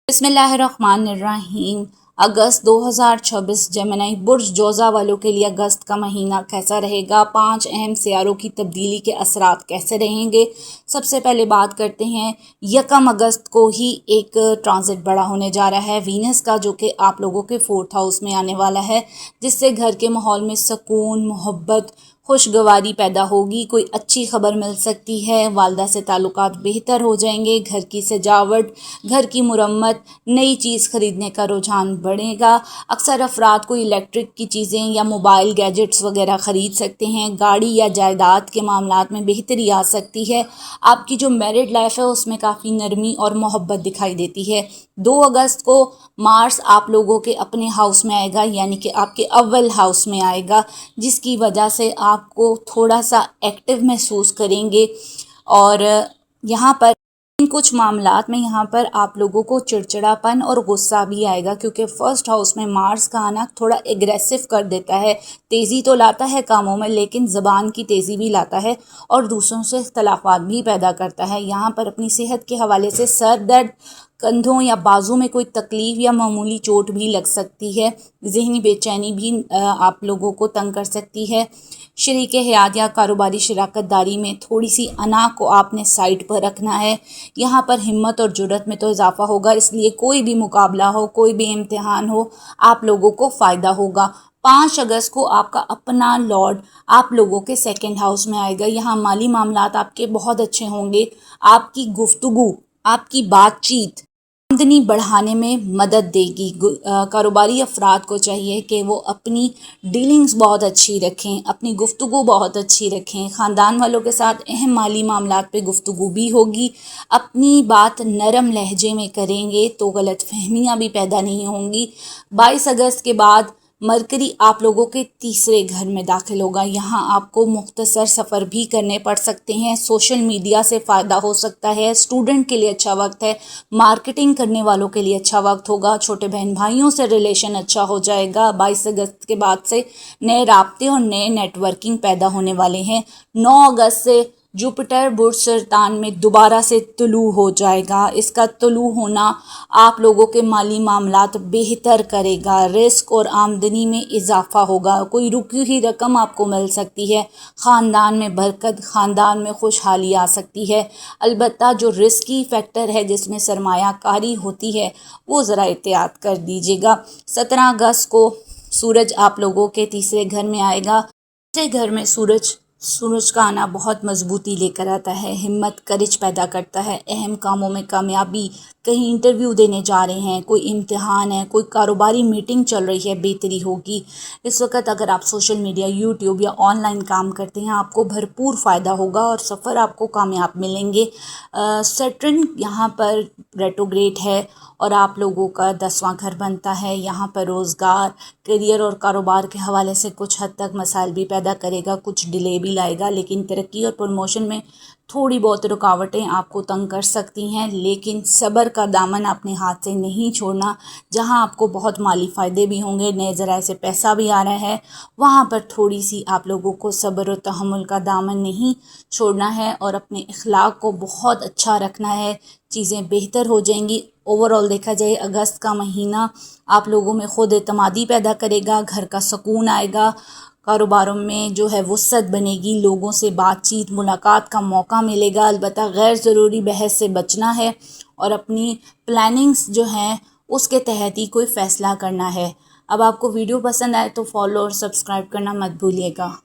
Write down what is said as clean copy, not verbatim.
बिस्मिल्लाहिर्रहमानिर्रहीम। अगस्त 2026 जेमिनी बुर्ज जोज़ा वालों के लिए अगस्त का महीना कैसा रहेगा, 5 अहम सियारों की तब्दीली के असरात कैसे रहेंगे। सबसे पहले बात करते हैं, 1 अगस्त को ही एक ट्रांजिट बड़ा होने जा रहा है वीनस का, जो कि आप लोगों के 4th हाउस में आने वाला है, जिससे घर के माहौल में सुकून, मोहब्बत, खुशगवारी पैदा होगी। कोई अच्छी खबर मिल सकती है, वालदा से ताल्लुकात बेहतर हो जाएंगे, घर की सजावट, घर की मुरम्मत, नई चीज़ ख़रीदने का रुझान बढ़ेगा। अक्सर अफराद को इलेक्ट्रिक की चीज़ें या मोबाइल गैजेट्स वगैरह ख़रीद सकते हैं। गाड़ी या जायदाद के मामलात में बेहतरी आ सकती है। आपकी जो मैरिड लाइफ है उसमें काफ़ी नरमी और मोहब्बत दिखाई देती है। 2 अगस्त को मार्स आप लोगों के अपने हाउस में आएगा, यानी कि आपके अव्वल हाउस में आएगा, जिसकी वजह से आपको थोड़ा सा एक्टिव महसूस करेंगे। और यहाँ पर कुछ मामलात में यहाँ पर आप लोगों को चिड़चिड़ापन और गुस्सा भी आएगा, क्योंकि फर्स्ट हाउस में मार्स का आना थोड़ा एग्रेसिव कर देता है। तेज़ी तो लाता है कामों में, लेकिन ज़बान की तेज़ी भी लाता है और दूसरों से इख्तलाफात भी पैदा करता है। यहाँ पर अपनी सेहत के हवाले से सर दर्द, कंधों या बाजू में कोई तकलीफ़ या मामूली चोट भी लग सकती है। ज़हनी बेचैनी भी आप लोगों को तंग कर सकती है। शरीक हयात या कारोबारी शराकत दारी में थोड़ी सी अना को आपने साइड पर रखना है। यहाँ पर हिम्मत और जुर्रत में तो इजाफ़ा होगा, इसलिए कोई भी मुकाबला हो, कोई भी इम्तिहान हो, आप लोगों को फ़ायदा होगा। 5 अगस्त को आपका अपना लॉर्ड आप लोगों के 2nd हाउस में आएगा। यहाँ माली मामलात आपके बहुत अच्छे होंगे। आपकी गुफ्तगू, आपकी बातचीत आमदनी बढ़ाने में मदद देगी। कारोबारी अफराद को चाहिए कि वो अपनी डीलिंग्स बहुत अच्छी रखें, अपनी गुफ्तगू बहुत अच्छी रखें। ख़ानदान वालों के साथ अहम माली मामलात पे गुफ्तगू भी होगी। अपनी बात नरम लहजे में करेंगे तो गलत फहमियाँ भी पैदा नहीं होंगी। 22 अगस्त के बाद मरकरी आप लोगों के 3रे घर में दाखिल होगा। यहाँ आपको मुख्तसर सफ़र भी करने पड़ सकते हैं। सोशल मीडिया से फ़ायदा हो सकता है। स्टूडेंट के लिए अच्छा वक्त है। मार्केटिंग करने वालों के लिए अच्छा वक्त होगा। छोटे बहन भाइयों से रिलेशन अच्छा हो जाएगा। 22 अगस्त के बाद से नए राब्ते और नए नेटवर्किंग पैदा होने वाले हैं। 9 अगस्त से जुपिटर बुर्ज सरतान में दोबारा से तुलू हो जाएगा। इसका तुलू होना आप लोगों के माली मामलात बेहतर करेगा। रिस्क और आमदनी में इजाफा होगा। कोई रुकी हुई रकम आपको मिल सकती है। ख़ानदान में बरकत, ख़ानदान में खुशहाली आ सकती है। अलबत्ता जो रिस्की फैक्टर है, जिसमें सरमायाकारी होती है, वो ज़रा एहतियात कर दीजिएगा। 17 अगस्त को सूरज आप लोगों के 3रे घर में आएगा। 3रे घर में सूरज का आना बहुत मजबूती लेकर आता है, हिम्मत, करेज पैदा करता है। अहम कामों में कामयाबी, कहीं इंटरव्यू देने जा रहे हैं, कोई इम्तिहान है, कोई कारोबारी मीटिंग चल रही है, बेहतरी होगी। इस वक्त अगर आप सोशल मीडिया, यूट्यूब या ऑनलाइन काम करते हैं, आपको भरपूर फ़ायदा होगा और सफ़र आपको कामयाब मिलेंगे। सैटर्न यहाँ पर रेट्रोग्रेड है और आप लोगों का 10वां घर बनता है। यहाँ पर रोज़गार, करियर और कारोबार के हवाले से कुछ हद तक मसाइल भी पैदा करेगा, कुछ डिले भी लाएगा, लेकिन तरक्की और प्रमोशन में थोड़ी बहुत रुकावटें आपको तंग कर सकती हैं। लेकिन सब्र का दामन अपने हाथ से नहीं छोड़ना। जहां आपको बहुत माली फ़ायदे भी होंगे, नए ज़राए से पैसा भी आ रहा है, वहां पर थोड़ी सी आप लोगों को सब्र और तहम्मुल का दामन नहीं छोड़ना है और अपने इखलाक को बहुत अच्छा रखना है। चीज़ें बेहतर हो जाएंगी। ओवरऑल देखा जाए, अगस्त का महीना आप लोगों में खुद एतमादी पैदा करेगा, घर का सुकून आएगा, कारोबारों में जो है वुसअत बनेगी, लोगों से बातचीत, मुलाकात का मौका मिलेगा। अलबत्ता गैर ज़रूरी बहस से बचना है और अपनी प्लानिंग्स जो हैं उसके तहत ही कोई फ़ैसला करना है। अब आपको वीडियो पसंद आए तो फॉलो और सब्सक्राइब करना मत भूलिएगा।